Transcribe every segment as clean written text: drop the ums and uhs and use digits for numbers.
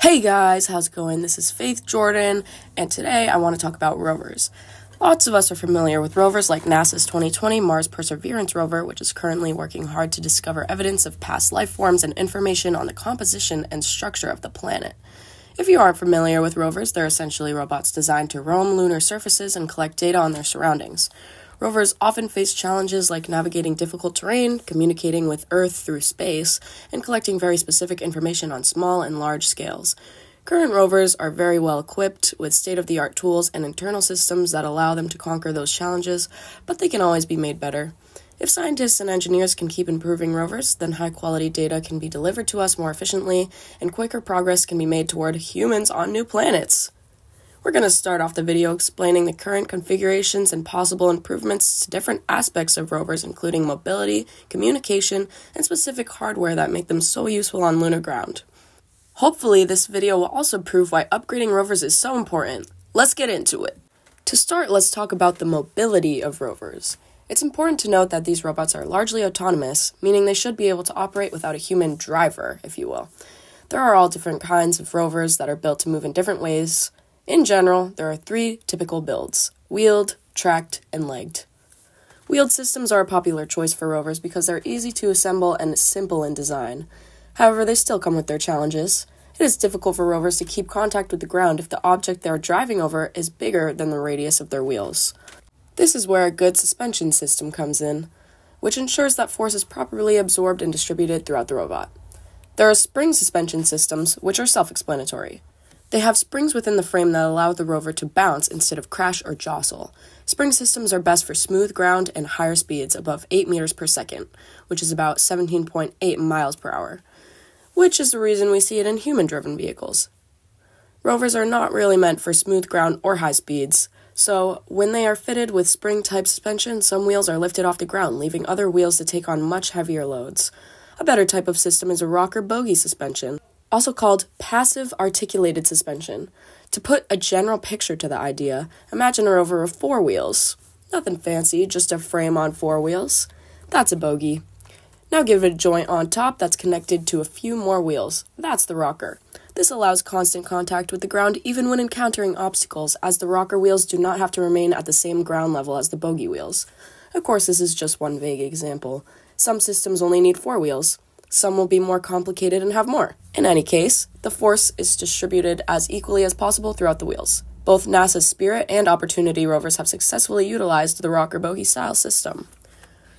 Hey guys, how's it going? This is Faith Jordan, and today I want to talk about rovers. Lots of us are familiar with rovers like NASA's 2020 Mars Perseverance rover, which is currently working hard to discover evidence of past life forms and information on the composition and structure of the planet. If you aren't familiar with rovers, they're essentially robots designed to roam lunar surfaces and collect data on their surroundings. Rovers often face challenges like navigating difficult terrain, communicating with Earth through space, and collecting very specific information on small and large scales. Current rovers are very well equipped with state-of-the-art tools and internal systems that allow them to conquer those challenges, but they can always be made better. If scientists and engineers can keep improving rovers, then high-quality data can be delivered to us more efficiently, and quicker progress can be made toward humans on new planets. We're going to start off the video explaining the current configurations and possible improvements to different aspects of rovers, including mobility, communication, and specific hardware that make them so useful on lunar ground. Hopefully, this video will also prove why upgrading rovers is so important. Let's get into it. To start, let's talk about the mobility of rovers. It's important to note that these robots are largely autonomous, meaning they should be able to operate without a human driver, if you will. There are all different kinds of rovers that are built to move in different ways. In general, there are three typical builds: wheeled, tracked, and legged. Wheeled systems are a popular choice for rovers because they're easy to assemble and simple in design. However, they still come with their challenges. It is difficult for rovers to keep contact with the ground if the object they are driving over is bigger than the radius of their wheels. This is where a good suspension system comes in, which ensures that force is properly absorbed and distributed throughout the robot. There are spring suspension systems, which are self-explanatory. They have springs within the frame that allow the rover to bounce instead of crash or jostle. Spring systems are best for smooth ground and higher speeds above 8 meters per second, which is about 17.8 miles per hour, which is the reason we see it in human-driven vehicles. Rovers are not really meant for smooth ground or high speeds, so when they are fitted with spring-type suspension, some wheels are lifted off the ground, leaving other wheels to take on much heavier loads. A better type of system is a rocker-bogie suspension, also called passive articulated suspension. To put a general picture to the idea, imagine a rover of 4 wheels. Nothing fancy, just a frame on 4 wheels. That's a bogie. Now give it a joint on top that's connected to a few more wheels. That's the rocker. This allows constant contact with the ground even when encountering obstacles, as the rocker wheels do not have to remain at the same ground level as the bogie wheels. Of course, this is just one vague example. Some systems only need 4 wheels. Some will be more complicated and have more. In any case, the force is distributed as equally as possible throughout the wheels. Both NASA's Spirit and Opportunity rovers have successfully utilized the rocker-bogie style system.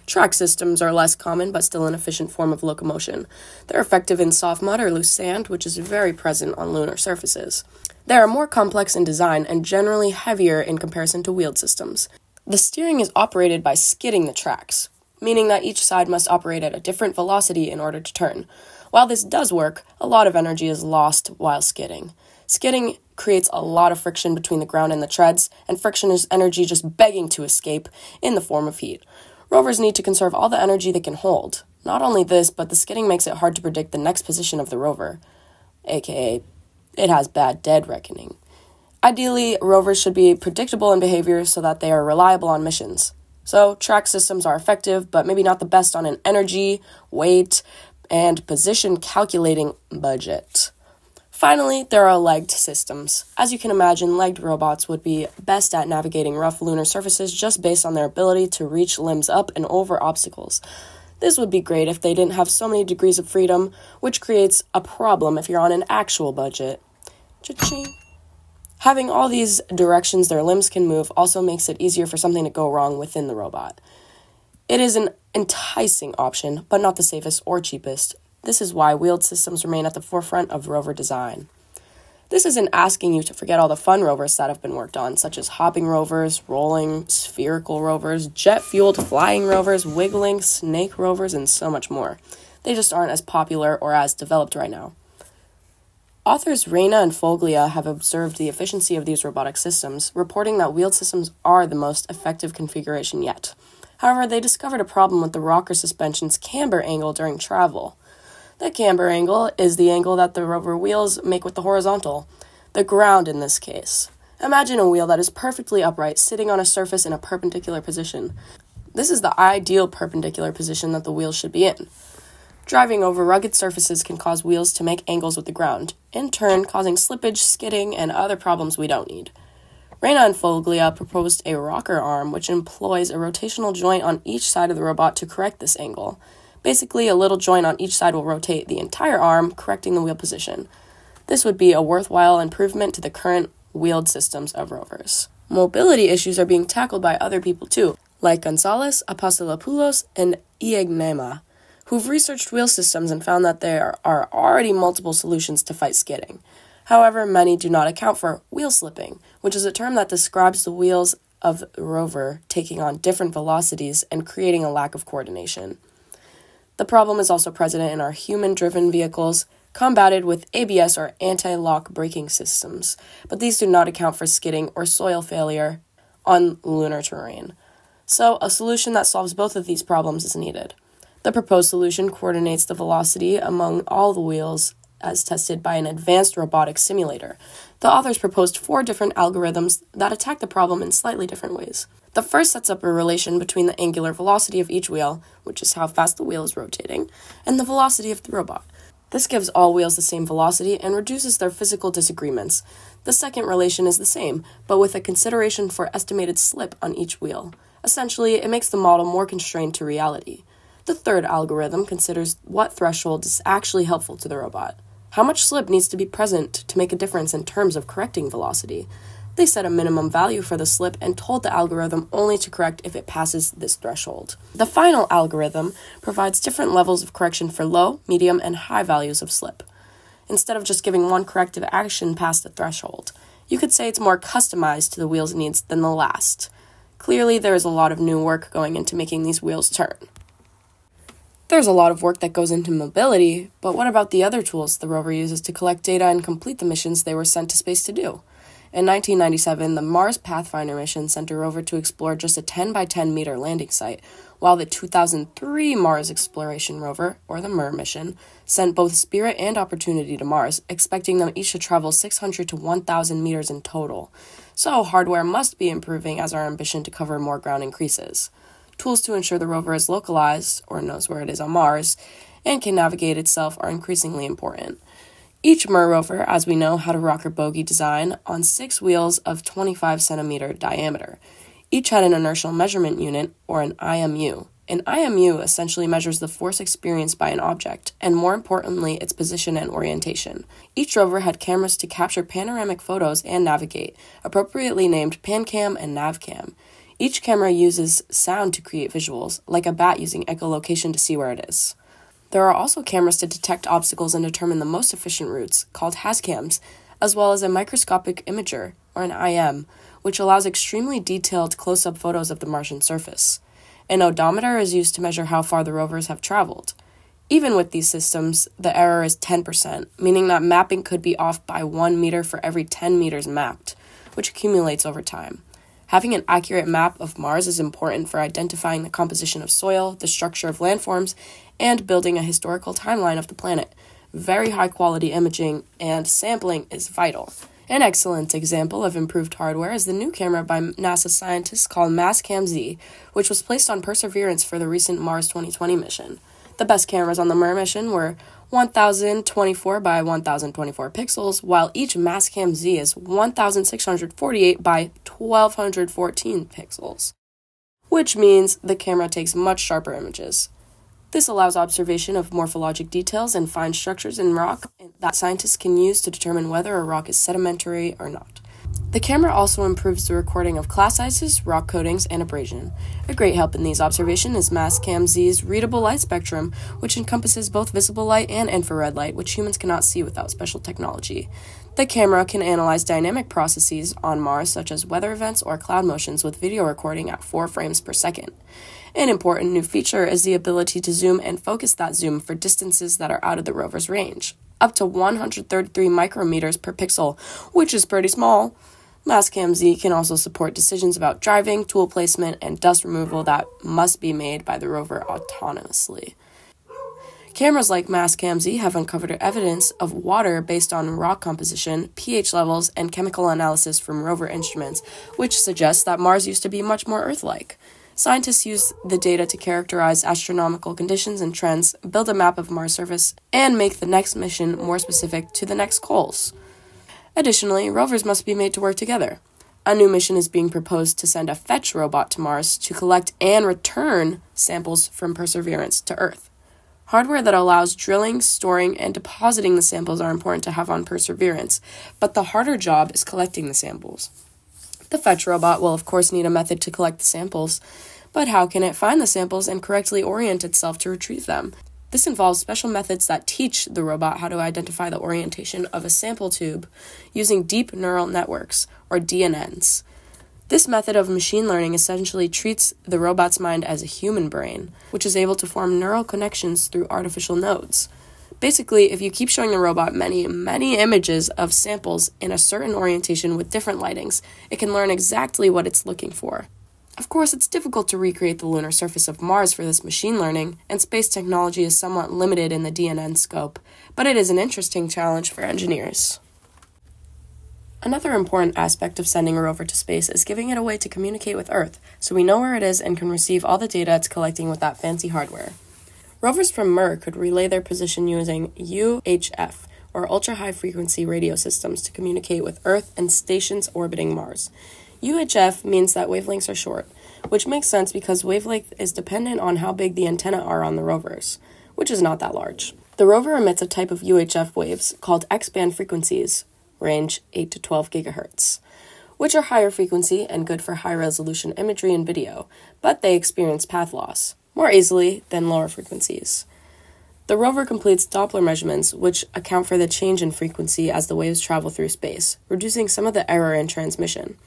Track systems are less common but still an efficient form of locomotion. They're effective in soft mud or loose sand, which is very present on lunar surfaces. They are more complex in design and generally heavier in comparison to wheeled systems. The steering is operated by skidding the tracks, meaning that each side must operate at a different velocity in order to turn. While this does work, a lot of energy is lost while skidding. Skidding creates a lot of friction between the ground and the treads, and friction is energy just begging to escape in the form of heat. Rovers need to conserve all the energy they can hold. Not only this, but the skidding makes it hard to predict the next position of the rover, aka it has bad dead reckoning. Ideally, rovers should be predictable in behavior so that they are reliable on missions. So, track systems are effective, but maybe not the best on an energy, weight, and position calculating budget. Finally, there are legged systems. As you can imagine, legged robots would be best at navigating rough lunar surfaces just based on their ability to reach limbs up and over obstacles. This would be great if they didn't have so many degrees of freedom, which creates a problem if you're on an actual budget. Cha-ching. Having all these directions their limbs can move also makes it easier for something to go wrong within the robot. It is an enticing option, but not the safest or cheapest. This is why wheeled systems remain at the forefront of rover design. This isn't asking you to forget all the fun rovers that have been worked on, such as hopping rovers, rolling, spherical rovers, jet-fueled flying rovers, wiggling, snake rovers, and so much more. They just aren't as popular or as developed right now. Authors Reina and Foglia have observed the efficiency of these robotic systems, reporting that wheeled systems are the most effective configuration yet. However, they discovered a problem with the rocker suspension's camber angle during travel. The camber angle is the angle that the rover wheels make with the horizontal, the ground in this case. Imagine a wheel that is perfectly upright, sitting on a surface in a perpendicular position. This is the ideal perpendicular position that the wheels should be in. Driving over rugged surfaces can cause wheels to make angles with the ground, in turn causing slippage, skidding, and other problems we don't need. Reina and Foglia proposed a rocker arm, which employs a rotational joint on each side of the robot to correct this angle. Basically, a little joint on each side will rotate the entire arm, correcting the wheel position. This would be a worthwhile improvement to the current wheeled systems of rovers. Mobility issues are being tackled by other people too, like Gonzalez, Apostolopoulos, and Iagnema, who've researched wheel systems and found that there are already multiple solutions to fight skidding. However, many do not account for wheel slipping, which is a term that describes the wheels of the rover taking on different velocities and creating a lack of coordination. The problem is also present in our human-driven vehicles, combated with ABS or anti-lock braking systems, but these do not account for skidding or soil failure on lunar terrain. So, a solution that solves both of these problems is needed. The proposed solution coordinates the velocity among all the wheels as tested by an advanced robotics simulator. The authors proposed 4 different algorithms that attack the problem in slightly different ways. The first sets up a relation between the angular velocity of each wheel, which is how fast the wheel is rotating, and the velocity of the robot. This gives all wheels the same velocity and reduces their physical disagreements. The second relation is the same, but with a consideration for estimated slip on each wheel. Essentially, it makes the model more constrained to reality. The third algorithm considers what threshold is actually helpful to the robot. How much slip needs to be present to make a difference in terms of correcting velocity? They set a minimum value for the slip and told the algorithm only to correct if it passes this threshold. The final algorithm provides different levels of correction for low, medium, and high values of slip. Instead of just giving one corrective action past the threshold, you could say it's more customized to the wheel's needs than the last. Clearly, there is a lot of new work going into making these wheels turn. There's a lot of work that goes into mobility, but what about the other tools the rover uses to collect data and complete the missions they were sent to space to do? In 1997, the Mars Pathfinder mission sent a rover to explore just a 10 by 10 meter landing site, while the 2003 Mars Exploration Rover, or the MER mission, sent both Spirit and Opportunity to Mars, expecting them each to travel 600 to 1,000 meters in total. So hardware must be improving as our ambition to cover more ground increases. Tools to ensure the rover is localized, or knows where it is on Mars, and can navigate itself are increasingly important. Each MER rover, as we know, had a rocker bogie design on 6 wheels of 25 centimeter diameter. Each had an inertial measurement unit, or an IMU. An IMU essentially measures the force experienced by an object, and more importantly, its position and orientation. Each rover had cameras to capture panoramic photos and navigate, appropriately named PanCam and NavCam. Each camera uses sound to create visuals, like a bat using echolocation to see where it is. There are also cameras to detect obstacles and determine the most efficient routes, called HazCams, as well as a microscopic imager, or an IM, which allows extremely detailed close-up photos of the Martian surface. An odometer is used to measure how far the rovers have traveled. Even with these systems, the error is 10%, meaning that mapping could be off by 1 meter for every 10 meters mapped, which accumulates over time. Having an accurate map of Mars is important for identifying the composition of soil, the structure of landforms, and building a historical timeline of the planet. Very high-quality imaging and sampling is vital. An excellent example of improved hardware is the new camera by NASA scientists called Mastcam-Z, which was placed on Perseverance for the recent Mars 2020 mission. The best cameras on the MER mission were 1024 by 1024 pixels, while each Mastcam-Z is 1648 by 1214 pixels, which means the camera takes much sharper images. This allows observation of morphologic details and fine structures in rock that scientists can use to determine whether a rock is sedimentary or not. The camera also improves the recording of class sizes, rock coatings, and abrasion. A great help in these observations is Mastcam-Z's readable light spectrum, which encompasses both visible light and infrared light, which humans cannot see without special technology. The camera can analyze dynamic processes on Mars, such as weather events or cloud motions, with video recording at 4 frames per second. An important new feature is the ability to zoom and focus that zoom for distances that are out of the rover's range, up to 133 micrometers per pixel, which is pretty small. Mastcam-Z can also support decisions about driving, tool placement, and dust removal that must be made by the rover autonomously. Cameras like Mastcam-Z have uncovered evidence of water based on rock composition, pH levels, and chemical analysis from rover instruments, which suggests that Mars used to be much more Earth-like. Scientists use the data to characterize astronomical conditions and trends, build a map of Mars' surface, and make the next mission more specific to the next goals. Additionally, rovers must be made to work together. A new mission is being proposed to send a fetch robot to Mars to collect and return samples from Perseverance to Earth. Hardware that allows drilling, storing, and depositing the samples are important to have on Perseverance, but the harder job is collecting the samples. The fetch robot will of course need a method to collect the samples, but how can it find the samples and correctly orient itself to retrieve them? This involves special methods that teach the robot how to identify the orientation of a sample tube using deep neural networks, or DNNs. This method of machine learning essentially treats the robot's mind as a human brain, which is able to form neural connections through artificial nodes. Basically, if you keep showing the robot many images of samples in a certain orientation with different lightings, it can learn exactly what it's looking for. Of course, it's difficult to recreate the lunar surface of Mars for this machine learning, and space technology is somewhat limited in the DNN scope, but it is an interesting challenge for engineers. Another important aspect of sending a rover to space is giving it a way to communicate with Earth, so we know where it is and can receive all the data it's collecting with that fancy hardware. Rovers from Mir could relay their position using UHF, or ultra-high-frequency radio systems, to communicate with Earth and stations orbiting Mars. UHF means that wavelengths are short, which makes sense because wavelength is dependent on how big the antennae are on the rovers, which is not that large. The rover emits a type of UHF waves called X-band frequencies, range 8 to 12 gigahertz, which are higher frequency and good for high-resolution imagery and video, but they experience path loss more easily than lower frequencies. The rover completes Doppler measurements, which account for the change in frequency as the waves travel through space, reducing some of the error in transmission.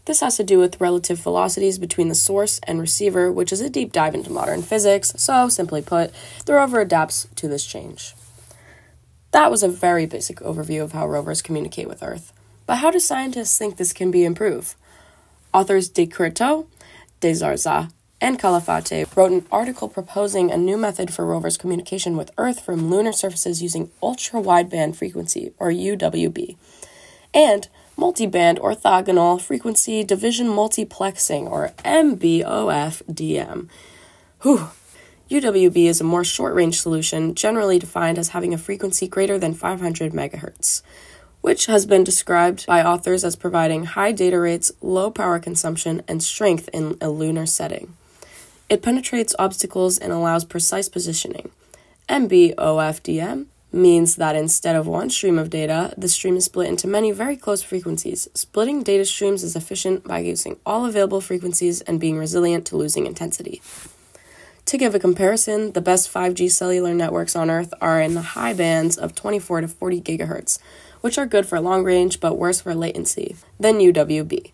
This has to do with relative velocities between the source and receiver, which is a deep dive into modern physics, so simply put, the rover adapts to this change. That was a very basic overview of how rovers communicate with Earth. But how do scientists think this can be improved? Authors De Curto, De Zarza, and Calafate wrote an article proposing a new method for rovers' communication with Earth from lunar surfaces using ultra-wideband frequency, or UWB, and multiband orthogonal frequency division multiplexing, or MBOFDM. UWB is a more short-range solution, generally defined as having a frequency greater than 500 megahertz, which has been described by authors as providing high data rates, low power consumption, and strength in a lunar setting. It penetrates obstacles and allows precise positioning. MBOFDM means that instead of one stream of data, the stream is split into many very close frequencies. Splitting data streams is efficient by using all available frequencies and being resilient to losing intensity. To give a comparison, the best 5G cellular networks on Earth are in the high bands of 24 to 40 gigahertz, which are good for long range but worse for latency than UWB.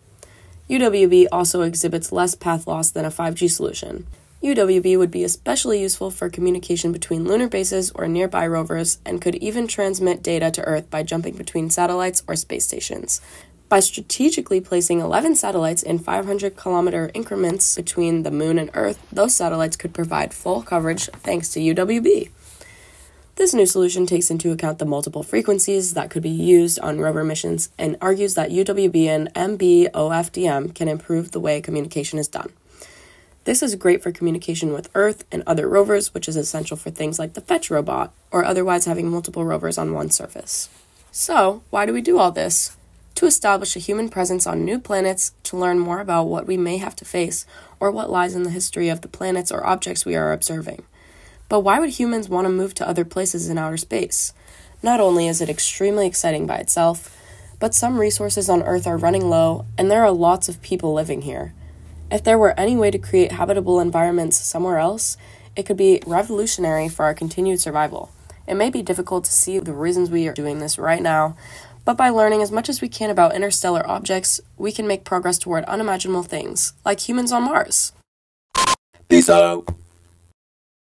UWB also exhibits less path loss than a 5G solution. UWB would be especially useful for communication between lunar bases or nearby rovers and could even transmit data to Earth by jumping between satellites or space stations. By strategically placing 11 satellites in 500-kilometer increments between the Moon and Earth, those satellites could provide full coverage thanks to UWB. This new solution takes into account the multiple frequencies that could be used on rover missions and argues that UWB and MBOFDM can improve the way communication is done. This is great for communication with Earth and other rovers, which is essential for things like the fetch robot, or otherwise having multiple rovers on one surface. So, why do we do all this? To establish a human presence on new planets, to learn more about what we may have to face, or what lies in the history of the planets or objects we are observing. But why would humans want to move to other places in outer space? Not only is it extremely exciting by itself, but some resources on Earth are running low, and there are lots of people living here. If there were any way to create habitable environments somewhere else, it could be revolutionary for our continued survival. It may be difficult to see the reasons we are doing this right now, but by learning as much as we can about interstellar objects, we can make progress toward unimaginable things, like humans on Mars. Peace out.